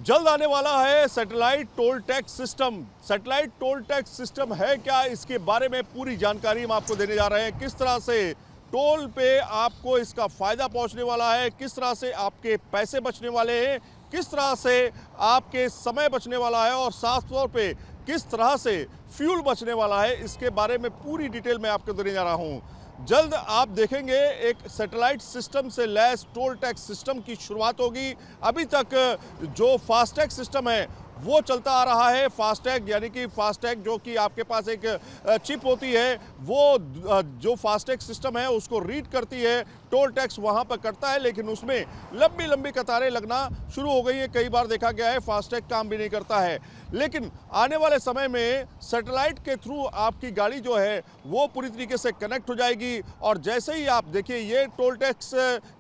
जल्द आने वाला है satellite toll tax system. Satellite toll tax system है क्या, इसके बारे में पूरी जानकारी हम आपको देने जा रहे हैं। किस तरह से टोल पे आपको इसका फ़ायदा पहुंचने वाला है, किस तरह से आपके पैसे बचने वाले हैं, किस तरह से आपके समय बचने वाला है और साफ तौर पे किस तरह से फ्यूल बचने वाला है, इसके बारे में पूरी डिटेल मैं आपको देने जा रहा हूँ। जल्द आप देखेंगे एक सैटेलाइट सिस्टम से लैस टोल टैक्स सिस्टम की शुरुआत होगी। अभी तक जो फास्टैग सिस्टम है वो चलता आ रहा है। फास्टैग यानी कि फास्टैग जो कि आपके पास एक चिप होती है, वो जो फास्टैग सिस्टम है उसको रीड करती है, टोल टैक्स वहाँ पर कटता है, लेकिन उसमें लंबी लंबी कतारें लगना शुरू हो गई हैं। कई बार देखा गया है फास्टैग काम भी नहीं करता है। लेकिन आने वाले समय में सैटेलाइट के थ्रू आपकी गाड़ी जो है वो पूरी तरीके से कनेक्ट हो जाएगी और जैसे ही आप देखिए ये टोल टैक्स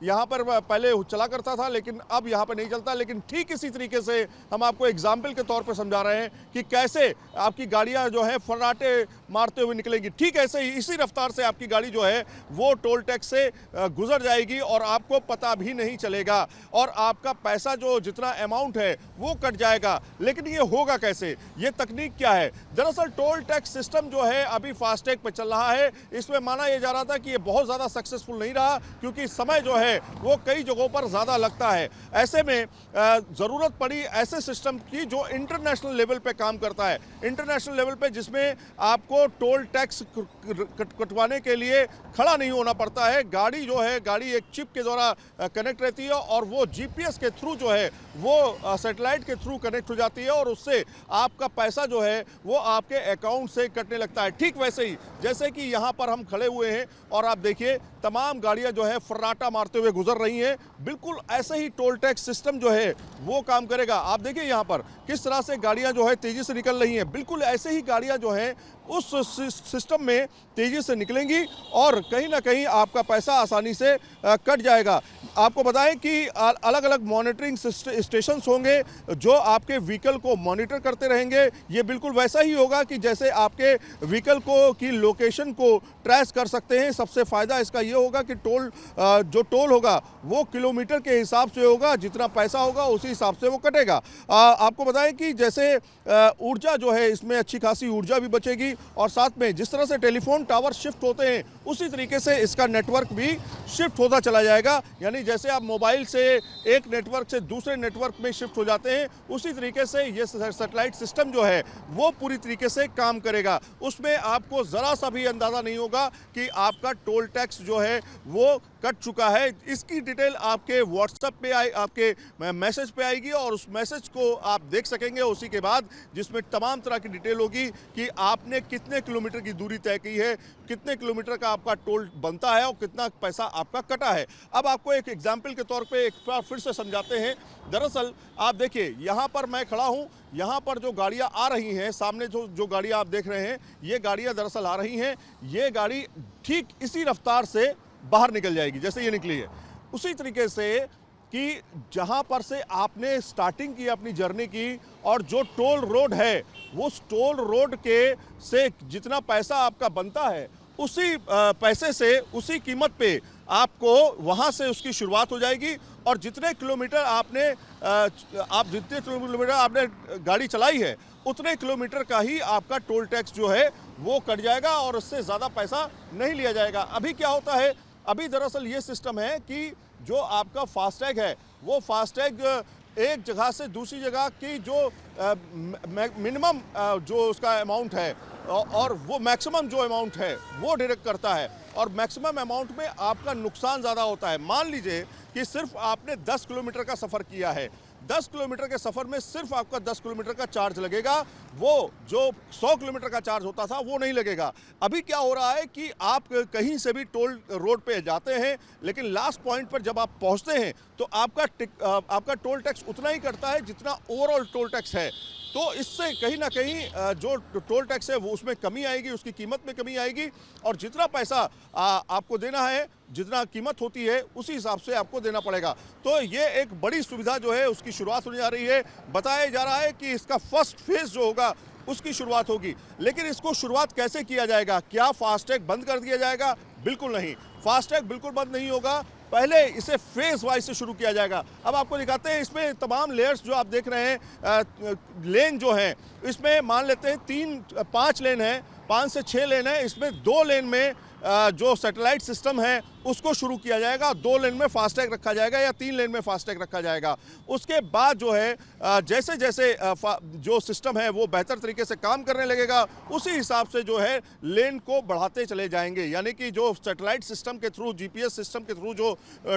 यहाँ पर पहले चला करता था लेकिन अब यहाँ पर नहीं चलता। लेकिन ठीक इसी तरीके से हम आपको एग्जाम्पल के तौर पर समझा रहे हैं कि कैसे आपकी गाड़ियाँ जो है फर्राटे मारते हुए निकलेंगी। ठीक ऐसे ही इसी रफ्तार से आपकी गाड़ी जो है वो टोल टैक्स से गुजर जाएगी और आपको पता भी नहीं चलेगा और आपका पैसा जो जितना अमाउंट है वो कट जाएगा। लेकिन ये होगा कैसे, ये तकनीक क्या है? दरअसल टोल टैक्स सिस्टम जो है अभी फास्टैग पे चल रहा है। इसमें माना यह जा रहा था कि ये बहुत ज़्यादा सक्सेसफुल नहीं रहा क्योंकि समय जो है वो कई जगहों पर ज़्यादा लगता है। ऐसे में ज़रूरत पड़ी ऐसे सिस्टम की जो इंटरनेशनल लेवल पे काम करता है। इंटरनेशनल लेवल पे जिसमें आपको टोल टैक्स कटवाने के लिए खड़ा नहीं होना पड़ता है। गाड़ी जो है गाड़ी एक चिप के द्वारा कनेक्ट रहती है और वो जीपीएस के थ्रू जो है वो सैटेलाइट के थ्रू कनेक्ट हो जाती है और उससे आपका पैसा जो है वो आपके अकाउंट से कटने लगता है। ठीक वैसे ही जैसे कि यहाँ पर हम खड़े हुए हैं और आप देखिए तमाम गाड़ियाँ जो है फर्राटा मारते हुए गुजर रही हैं। बिल्कुल ऐसे ही टोल टैक्स सिस्टम जो है वो काम करेगा। आप देखिए यहाँ पर किस तरह से गाड़ियाँ जो है तेज़ी से निकल रही हैं। बिल्कुल ऐसे ही गाड़ियाँ जो हैं उस सिस्टम में तेज़ी से निकलेंगी और कहीं ना कहीं आपका पैसा आसानी से कट जाएगा। आपको बताएं कि अलग अलग मॉनिटरिंग स्टेशंस होंगे जो आपके व्हीकल को मॉनिटर करते रहेंगे। ये बिल्कुल वैसा ही होगा कि जैसे आपके व्हीकल को की लोकेशन को ट्रेस कर सकते हैं। सबसे फ़ायदा इसका ये होगा कि जो टोल होगा वो किलोमीटर के हिसाब से होगा, जितना पैसा होगा उसी हिसाब से वो कटेगा। आपको बताएं कि जैसे ऊर्जा जो है इसमें अच्छी खासी ऊर्जा भी बचेगी और साथ में जिस तरह से टेलीफोन टावर शिफ्ट होते हैं उसी तरीके से इसका नेटवर्क भी शिफ्ट होता चला जाएगा। यानी जैसे आप मोबाइल से एक नेटवर्क से दूसरे नेटवर्क में शिफ्ट हो जाते हैं उसी तरीके से ये सैटेलाइट सिस्टम जो है वो पूरी तरीके से काम करेगा। उसमें आपको ज़रा सा भी अंदाज़ा नहीं होगा कि आपका टोल टैक्स जो है वो कट चुका है। इसकी डिटेल आपके व्हाट्सएप पे आपके मैसेज पे आएगी और उस मैसेज को आप देख सकेंगे उसी के बाद, जिसमें तमाम तरह की डिटेल होगी कि आपने कितने किलोमीटर की दूरी तय की है, कितने किलोमीटर का आपका टोल बनता है और कितना पैसा आपका कटा है। अब आपको एक एग्जाम्पल के तौर पे एक बार फिर से समझाते हैं। दरअसल आप देखिए यहाँ पर मैं खड़ा हूँ, यहाँ पर जो गाड़ियाँ आ रही हैं सामने जो गाड़ियाँ आप देख रहे हैं ये गाड़ियाँ दरअसल आ रही हैं। ये गाड़ी ठीक इसी रफ्तार से बाहर निकल जाएगी जैसे ये निकली है। उसी तरीके से कि जहाँ पर से आपने स्टार्टिंग की अपनी जर्नी की और जो टोल रोड है वो टोल रोड के से जितना पैसा आपका बनता है उसी पैसे से उसी कीमत पे आपको वहाँ से उसकी शुरुआत हो जाएगी और जितने किलोमीटर आपने गाड़ी चलाई है उतने किलोमीटर का ही आपका टोल टैक्स जो है वो कट जाएगा और उससे ज़्यादा पैसा नहीं लिया जाएगा। अभी क्या होता है, अभी दरअसल ये सिस्टम है कि जो आपका फास्टैग है वो फास्टैग एक जगह से दूसरी जगह की जो मिनिमम जो उसका अमाउंट है और वो मैक्सिमम जो अमाउंट है वो डायरेक्ट करता है और मैक्सिमम अमाउंट में आपका नुकसान ज़्यादा होता है। मान लीजिए कि सिर्फ आपने 10 किलोमीटर का सफ़र किया है, 10 किलोमीटर के सफ़र में सिर्फ आपका 10 किलोमीटर का चार्ज लगेगा, वो जो 100 किलोमीटर का चार्ज होता था वो नहीं लगेगा। अभी क्या हो रहा है कि आप कहीं से भी टोल रोड पे जाते हैं लेकिन लास्ट पॉइंट पर जब आप पहुंचते हैं तो आपका टोल टैक्स उतना ही कटता है जितना ओवरऑल टोल टैक्स है। तो इससे कहीं ना कहीं जो टोल टैक्स है वो उसमें कमी आएगी, उसकी कीमत में कमी आएगी और जितना पैसा आपको देना है, जितना कीमत होती है उसी हिसाब से आपको देना पड़ेगा। तो ये एक बड़ी सुविधा जो है उसकी शुरुआत होने जा रही है। बताया जा रहा है कि इसका फर्स्ट फेज़ जो होगा उसकी शुरुआत होगी। लेकिन इसको शुरुआत कैसे किया जाएगा? क्या फास्टैग बंद कर दिया जाएगा? बिल्कुल नहीं, फास्टैग बिल्कुल बंद नहीं होगा। पहले इसे फेज वाइज से शुरू किया जाएगा। अब आपको दिखाते हैं इसमें तमाम लेयर्स जो आप देख रहे हैं, लेन जो है इसमें मान लेते हैं 5 लेन है, 5 से 6 लेन है। इसमें 2 लेन में जो सैटेलाइट सिस्टम है उसको शुरू किया जाएगा, 2 लेन में फास्टैग रखा जाएगा या 3 लेन में फास्टैग रखा जाएगा। उसके बाद जो है जैसे जैसे जो सिस्टम है वो बेहतर तरीके से काम करने लगेगा, उसी हिसाब से जो है लेन को बढ़ाते चले जाएंगे। यानी कि जो सैटेलाइट सिस्टम के थ्रू, जीपीएस सिस्टम के थ्रू जो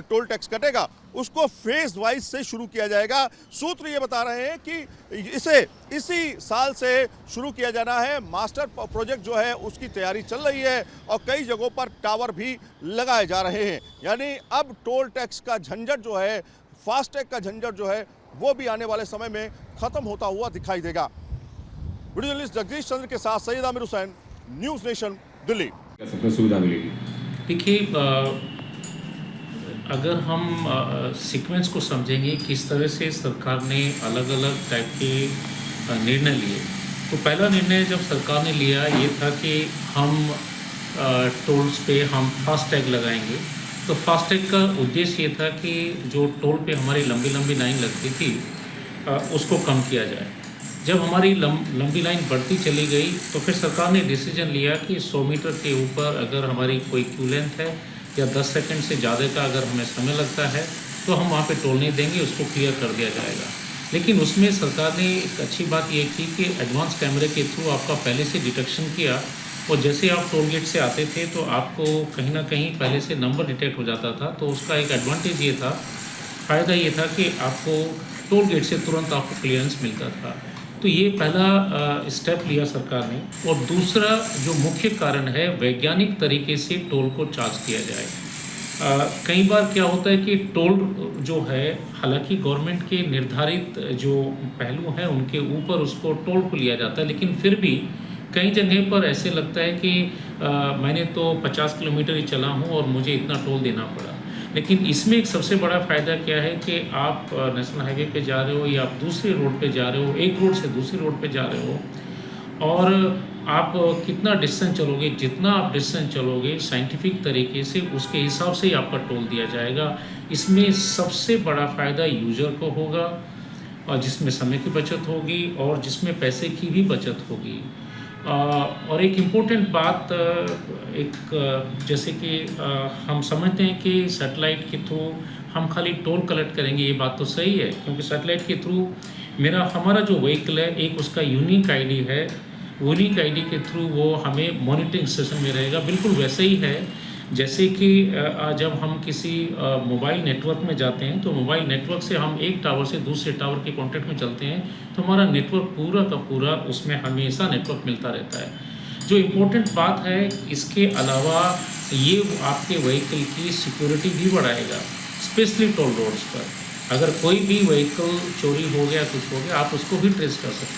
टोल टैक्स कटेगा उसको फेज वाइज से शुरू किया जाएगा। सूत्र ये बता रहे हैं कि इसे इसी साल से शुरू किया जाना है। मास्टर प्रोजेक्ट जो है उसकी तैयारी चल रही है और कई जगहों पर टावर भी लगाए जा रहे हैं। यानी अब टोल टैक्स का झंझट जो है, फास्टैग का झंझट जो है वो भी आने वाले समय में खत्म होता हुआ दिखाई देगा। वीडियो जर्नलिस्ट जगदीश चंद्र के साथ सैयद आमिर हुसैन, न्यूज़ नेशन, दिल्ली। क्या सुविधा मिलेगी? देखिए, अगर हम सीक्वेंस को समझेंगे किस तरह से सरकार ने अलग अलग टाइप के निर्णय लिए, तो पहला निर्णय जब सरकार ने लिया ये था कि हम टोल्स पे हम फास्टैग लगाएंगे। तो फास्टैग का उद्देश्य ये था कि जो टोल पे हमारी लंबी लंबी लाइन लगती थी उसको कम किया जाए। जब हमारी लंबी लाइन बढ़ती चली गई तो फिर सरकार ने डिसीजन लिया कि 100 मीटर के ऊपर अगर हमारी कोई क्यू लेंथ है या 10 सेकंड से ज़्यादा का अगर हमें समय लगता है तो हम वहाँ पे टोल नहीं देंगे, उसको क्लियर कर दिया जाएगा। लेकिन उसमें सरकार ने एक अच्छी बात ये की कि एडवांस कैमरे के थ्रू आपका पहले से डिटेक्शन किया और जैसे आप टोल गेट से आते थे तो आपको कहीं ना कहीं पहले से नंबर डिटेक्ट हो जाता था। तो उसका एक एडवांटेज ये था, फ़ायदा ये था कि आपको टोल गेट से तुरंत आपको क्लियरेंस मिलता था। तो ये पहला स्टेप लिया सरकार ने। और दूसरा जो मुख्य कारण है, वैज्ञानिक तरीके से टोल को चार्ज किया जाए। कई बार क्या होता है कि टोल जो है, हालांकि गवर्नमेंट के निर्धारित जो पहलू हैं उनके ऊपर उसको टोल को लिया जाता है, लेकिन फिर भी कई जगह पर ऐसे लगता है कि मैंने तो 50 किलोमीटर ही चला हूँ और मुझे इतना टोल देना पड़ा। लेकिन इसमें एक सबसे बड़ा फ़ायदा क्या है कि आप नेशनल हाईवे पे जा रहे हो या आप दूसरे रोड पे जा रहे हो, एक रोड से दूसरी रोड पे जा रहे हो और आप कितना डिस्टेंस चलोगे, जितना आप डिस्टेंस चलोगे साइंटिफिक तरीके से उसके हिसाब से ही आपका टोल दिया जाएगा। इसमें सबसे बड़ा फ़ायदा यूज़र को होगा और जिसमें समय की बचत होगी और जिसमें पैसे की भी बचत होगी। और एक इम्पोर्टेंट बात, जैसे कि हम समझते हैं कि सैटेलाइट के थ्रू हम खाली टोल कलेक्ट करेंगे, ये बात तो सही है, क्योंकि सैटेलाइट के थ्रू हमारा जो व्हीकल है एक उसका यूनिक आईडी है, यूनिक आईडी के थ्रू वो हमें मॉनिटरिंग स्टेशन में रहेगा। बिल्कुल वैसे ही है जैसे कि जब हम किसी मोबाइल नेटवर्क में जाते हैं तो मोबाइल नेटवर्क से हम एक टावर से दूसरे टावर के कॉन्टेक्ट में चलते हैं तो हमारा नेटवर्क पूरा का पूरा उसमें हमेशा नेटवर्क मिलता रहता है। जो इम्पोर्टेंट बात है, इसके अलावा ये आपके व्हीकल की सिक्योरिटी भी बढ़ाएगा, स्पेशली टोल रोड्स पर। अगर कोई भी व्हीकल चोरी हो गया, कुछ हो गया, आप उसको भी ट्रेस कर सकते हैं।